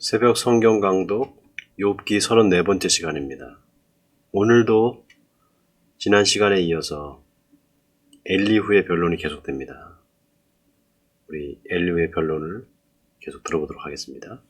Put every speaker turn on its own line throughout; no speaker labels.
새벽 성경 강독 욥기 34번째 시간입니다. 오늘도 지난 시간에 이어서 엘리후의 변론이 계속됩니다. 우리 엘리후의 변론을 계속 들어보도록 하겠습니다.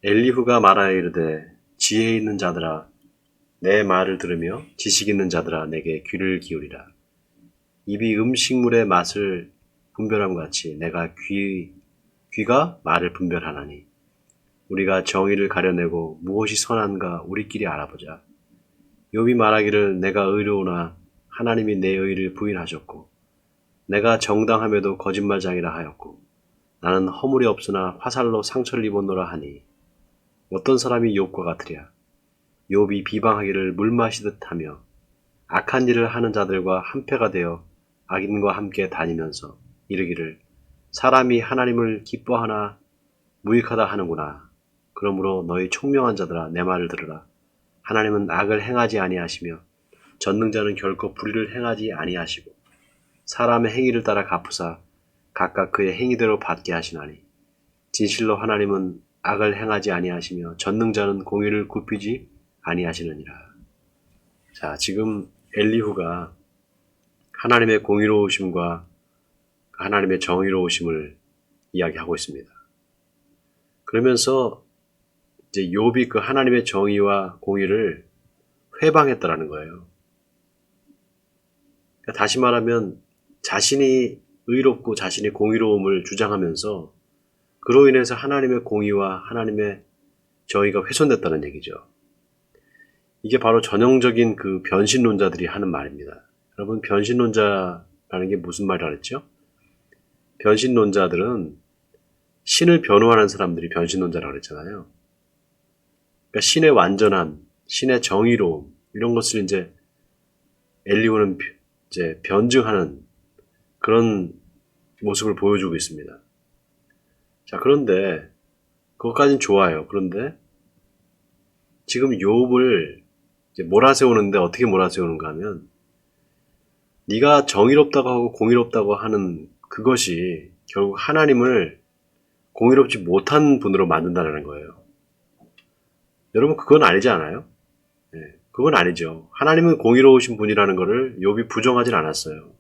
엘리후가 말하여 이르되 지혜 있는 자들아 내 말을 들으며 지식 있는 자들아 내게 귀를 기울이라. 입이 음식물의 맛을 분별함 같이 내가 귀가 말을 분별하나니 우리가 정의를 가려내고 무엇이 선한가 우리끼리 알아보자. 욥이 말하기를 내가 의로우나 하나님이 내 의를 부인하셨고 내가 정당함에도 거짓말장이라 하였고 나는 허물이 없으나 화살로 상처를 입었노라 하니 어떤 사람이 욥과 같으랴. 욥이 비방하기를 물 마시듯 하며 악한 일을 하는 자들과 한패가 되어 악인과 함께 다니면서 이르기를 사람이 하나님을 기뻐하나 무익하다 하는구나. 그러므로 너희 총명한 자들아 내 말을 들으라. 하나님은 악을 행하지 아니하시며 전능자는 결코 불의를 행하지 아니하시고 사람의 행위를 따라 갚으사 각각 그의 행위대로 받게 하시나니 진실로 하나님은 악을 행하지 아니하시며 전능자는 공의를 굽히지 아니하시느니라. 자, 지금 엘리후가 하나님의 공의로우심과 하나님의 정의로우심을 이야기하고 있습니다. 그러면서 이제 욥이 그 하나님의 정의와 공의를 회방했다라는 거예요. 그러니까 다시 말하면 자신이 의롭고 자신이 공의로움을 주장하면서 그로 인해서 하나님의 공의와 하나님의 정의가 훼손됐다는 얘기죠. 이게 바로 전형적인 그 변신론자들이 하는 말입니다. 여러분, 변신론자라는 게 무슨 말이라 그랬죠? 변신론자들은 신을 변호하는 사람들이 변신론자라고 그랬잖아요. 그러니까 신의 완전함, 신의 정의로움 이런 것을 이제 엘리후는 이제 변증하는 그런 모습을 보여주고 있습니다. 자, 그런데 그것까지는 좋아요. 그런데 지금 욥을 이제 몰아세우는데 어떻게 몰아세우는가 하면 네가 정의롭다고 하고 공의롭다고 하는 그것이 결국 하나님을 공의롭지 못한 분으로 만든다는 거예요. 여러분, 그건 아니지 않아요? 네, 그건 아니죠. 하나님은 공의로우신 분이라는 것을 욥이 부정하진 않았어요.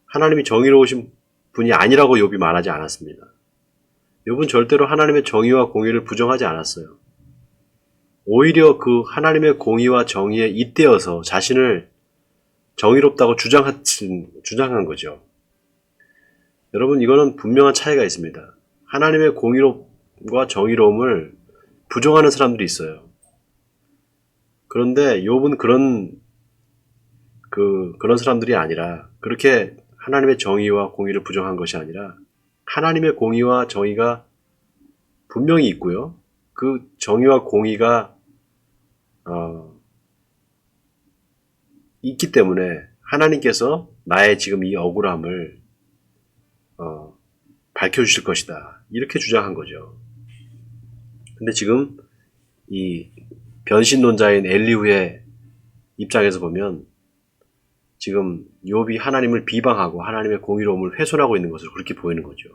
하나님이 정의로우신 분이 아니라고 욥이 말하지 않았습니다. 욥은 절대로 하나님의 정의와 공의를 부정하지 않았어요. 오히려 그 하나님의 공의와 정의에 잇대어서 자신을 정의롭다고 주장한 거죠. 여러분, 이거는 분명한 차이가 있습니다. 하나님의 공의로움과 정의로움을 부정하는 사람들이 있어요. 그런데 욥은 그런 사람들이 아니라 그렇게 하나님의 정의와 공의를 부정한 것이 아니라 하나님의 공의와 정의가 분명히 있고요. 그 정의와 공의가 있기 때문에 하나님께서 나의 지금 이 억울함을 밝혀주실 것이다. 이렇게 주장한 거죠. 근데 지금 이 변신론자인 엘리후의 입장에서 보면 지금 욥이 하나님을 비방하고 하나님의 공의로움을 훼손하고 있는 것으로 그렇게 보이는 거죠.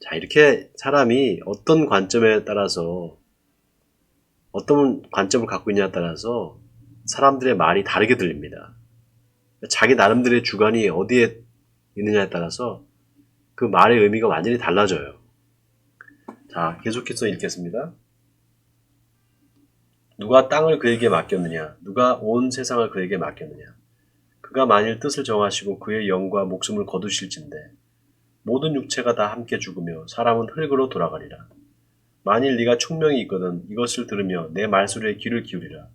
자, 이렇게 사람이 어떤 관점에 따라서 어떤 관점을 갖고 있냐에 따라서 사람들의 말이 다르게 들립니다. 자기 나름대로의 주관이 어디에 있느냐에 따라서 그 말의 의미가 완전히 달라져요. 자, 계속해서 읽겠습니다. 누가 땅을 그에게 맡겼느냐? 누가 온 세상을 그에게 맡겼느냐? 그가 만일 뜻을 정하시고 그의 영과 목숨을 거두실진데 모든 육체가 다 함께 죽으며 사람은 흙으로 돌아가리라. 만일 네가 총명이 있거든 이것을 들으며 내 말소리에 귀를 기울이라.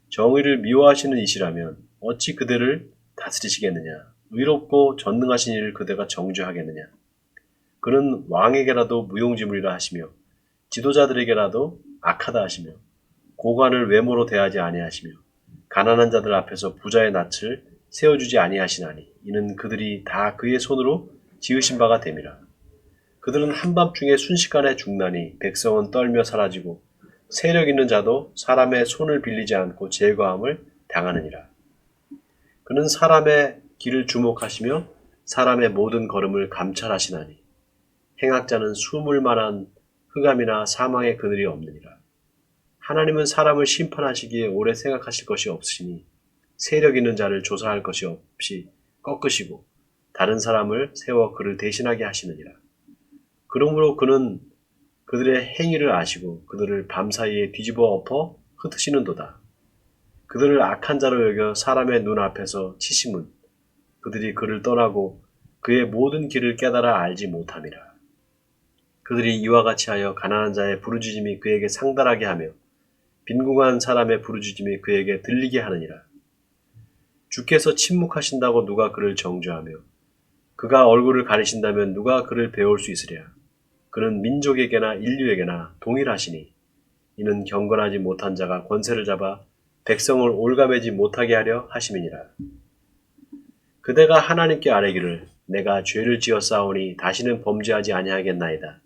정의를 미워하시는 이시라면 어찌 그대를 다스리시겠느냐? 의롭고 전능하신 이를 그대가 정죄하겠느냐? 그는 왕에게라도 무용지물이라 하시며 지도자들에게라도 악하다 하시며 고관을 외모로 대하지 아니하시며 가난한 자들 앞에서 부자의 낯을 세워주지 아니하시나니 이는 그들이 다 그의 손으로 지으신 바가 됨이라. 그들은 한밤중에 순식간에 죽나니 백성은 떨며 사라지고 세력 있는 자도 사람의 손을 빌리지 않고 제거함을 당하느니라. 그는 사람의 길을 주목하시며 사람의 모든 걸음을 감찰하시나니 행악자는 숨을 만한 흑암이나 사망의 그늘이 없느니라. 하나님은 사람을 심판하시기에 오래 생각하실 것이 없으시니 세력 있는 자를 조사할 것이 없이 꺾으시고 다른 사람을 세워 그를 대신하게 하시느니라. 그러므로 그는 그들의 행위를 아시고 그들을 밤사이에 뒤집어 엎어 흩으시는도다. 그들을 악한 자로 여겨 사람의 눈 앞에서 치심은 그들이 그를 떠나고 그의 모든 길을 깨달아 알지 못함이라. 그들이 이와 같이 하여 가난한 자의 부르짖음이 그에게 상달하게 하며 빈궁한 사람의 부르짖음이 그에게 들리게 하느니라. 주께서 침묵하신다고 누가 그를 정죄하며 그가 얼굴을 가리신다면 누가 그를 배울 수 있으랴. 그는 민족에게나 인류에게나 동일하시니 이는 경건하지 못한 자가 권세를 잡아 백성을 올가매지 못하게 하려 하심이니라. 그대가 하나님께 아뢰기를 내가 죄를 지어 싸우니 다시는 범죄하지 아니하겠나이다.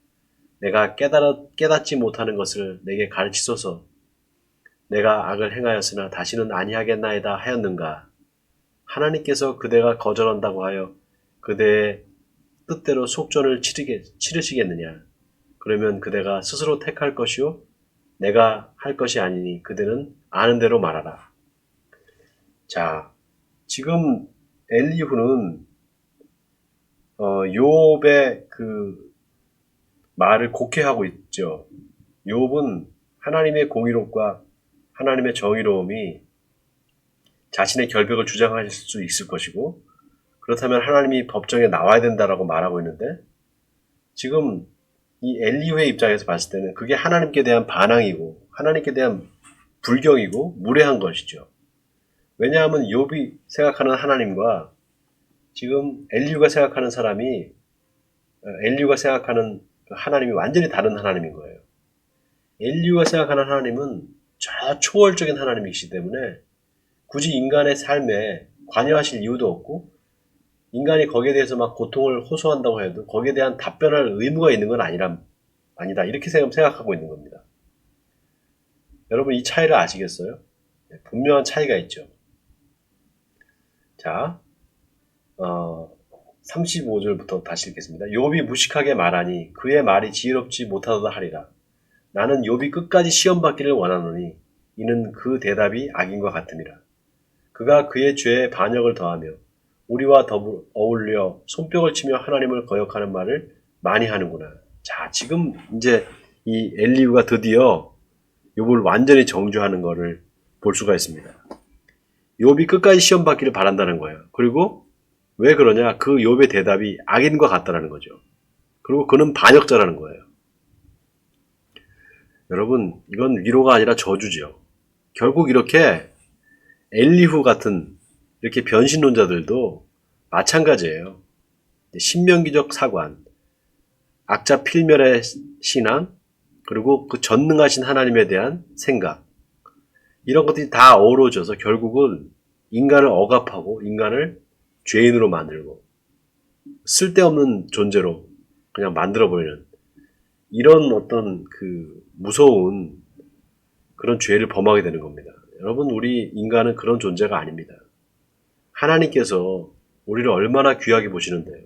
내가 깨닫지 못하는 것을 내게 가르치소서. 내가 악을 행하였으나 다시는 아니하겠나이다 하였는가. 하나님께서 그대가 거절한다고 하여 그대의 뜻대로 속전을 치르시겠느냐. 그러면 그대가 스스로 택할 것이요 내가 할 것이 아니니 그대는 아는 대로 말하라. 자, 지금 엘리후는 욥의 그 말을 곡해하고 있죠. 욥은 하나님의 공의롭과 하나님의 정의로움이 자신의 결백을 주장할 수 있을 것이고 그렇다면 하나님이 법정에 나와야 된다라고 말하고 있는데 지금 이 엘리후의 입장에서 봤을 때는 그게 하나님께 대한 반항이고 하나님께 대한 불경이고 무례한 것이죠. 왜냐하면 욥이 생각하는 하나님과 지금 엘리후가 생각하는 엘리후가 생각하는 하나님이 완전히 다른 하나님인 거예요. 엘리후가 생각하는 하나님은 저 초월적인 하나님이시기 때문에 굳이 인간의 삶에 관여하실 이유도 없고 인간이 거기에 대해서 막 고통을 호소한다고 해도 거기에 대한 답변할 의무가 있는 건 아니다. 이렇게 생각하고 있는 겁니다. 여러분 이 차이를 아시겠어요? 분명한 차이가 있죠. 자, 35절부터 다시 읽겠습니다. 욥이 무식하게 말하니 그의 말이 지혜롭지 못하도다 하리라. 나는 욥이 끝까지 시험받기를 원하노니 이는 그 대답이 악인과 같음이라. 그가 그의 죄에 반역을 더하며 우리와 어울려 손뼉을 치며 하나님을 거역하는 말을 많이 하는구나. 자, 지금 이제 이 엘리후가 드디어 욥을 완전히 정죄하는 것을 볼 수가 있습니다. 욥이 끝까지 시험 받기를 바란다는 거예요. 그리고 왜 그러냐? 그 욥의 대답이 악인과 같다라는 거죠. 그리고 그는 반역자라는 거예요. 여러분, 이건 위로가 아니라 저주죠. 결국 이렇게 엘리후 같은 이렇게 변신론자들도 마찬가지예요. 신명기적 사관, 악자 필멸의 신앙, 그리고 그 전능하신 하나님에 대한 생각, 이런 것들이 다 어우러져서 결국은 인간을 억압하고 인간을 죄인으로 만들고 쓸데없는 존재로 그냥 만들어버리는 이런 어떤 그 무서운 그런 죄를 범하게 되는 겁니다. 여러분, 우리 인간은 그런 존재가 아닙니다. 하나님께서 우리를 얼마나 귀하게 보시는데요.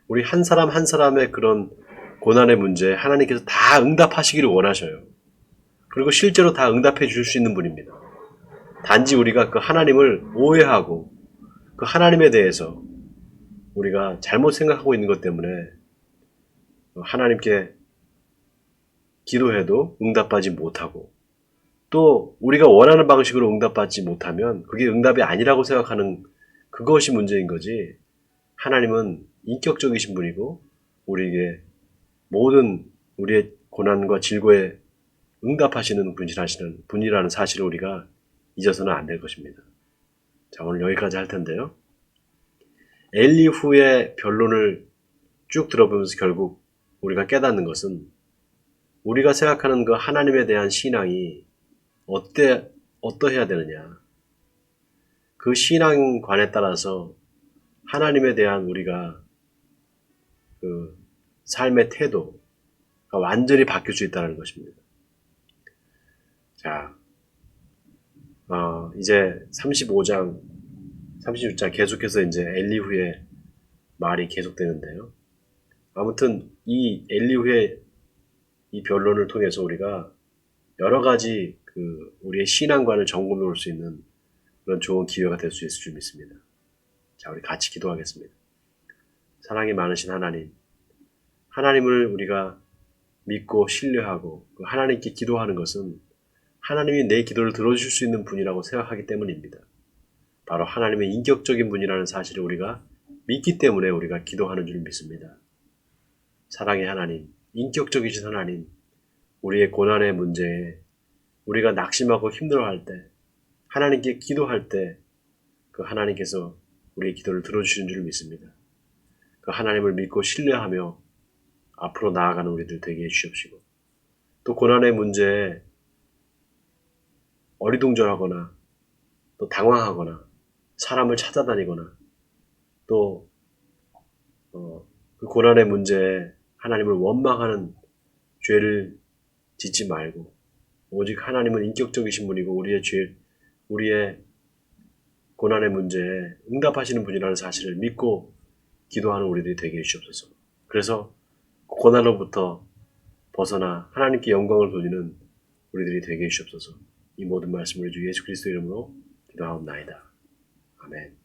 우리 한 사람 한 사람의 그런 고난의 문제에 하나님께서 다 응답하시기를 원하셔요. 그리고 실제로 다 응답해 주실 수 있는 분입니다. 단지 우리가 그 하나님을 오해하고 그 하나님에 대해서 우리가 잘못 생각하고 있는 것 때문에 하나님께 기도해도 응답받지 못하고 또 우리가 원하는 방식으로 응답받지 못하면 그게 응답이 아니라고 생각하는 그것이 문제인 거지. 하나님은 인격적이신 분이고 우리에게 모든 우리의 고난과 질고에 응답하시는 분이라는 사실을 우리가 잊어서는 안 될 것입니다. 자, 오늘 여기까지 할 텐데요. 엘리후의 변론을 쭉 들어보면서 결국 우리가 깨닫는 것은 우리가 생각하는 그 하나님에 대한 신앙이 어떠해야 되느냐. 그 신앙관에 따라서 하나님에 대한 우리가 그 삶의 태도가 완전히 바뀔 수 있다는 것입니다. 자, 이제 35장, 36장 계속해서 이제 엘리후의 말이 계속되는데요. 아무튼 이 엘리후의 이 변론을 통해서 우리가 여러 가지 우리의 신앙관을 점검해 볼 수 있는 그런 좋은 기회가 될 수 있을 줄 믿습니다. 자, 우리 같이 기도하겠습니다. 사랑이 많으신 하나님, 하나님을 우리가 믿고 신뢰하고 그 하나님께 기도하는 것은 하나님이 내 기도를 들어주실 수 있는 분이라고 생각하기 때문입니다. 바로 하나님의 인격적인 분이라는 사실을 우리가 믿기 때문에 우리가 기도하는 줄 믿습니다. 사랑의 하나님, 인격적이신 하나님, 우리의 고난의 문제에 우리가 낙심하고 힘들어할 때, 하나님께 기도할 때 그 하나님께서 우리의 기도를 들어주시는 줄 믿습니다. 그 하나님을 믿고 신뢰하며 앞으로 나아가는 우리들 되게 해주시옵시고, 또 고난의 문제에 어리둥절하거나 또 당황하거나 사람을 찾아다니거나 또 그 고난의 문제에 하나님을 원망하는 죄를 짓지 말고 오직 하나님은 인격적이신 분이고 우리의 고난의 문제에 응답하시는 분이라는 사실을 믿고 기도하는 우리들이 되게 해주시옵소서. 그래서 고난으로부터 벗어나 하나님께 영광을 돌리는 우리들이 되게 해주시옵소서. 이 모든 말씀을 주 예수 그리스도 이름으로 기도하옵나이다. 아멘.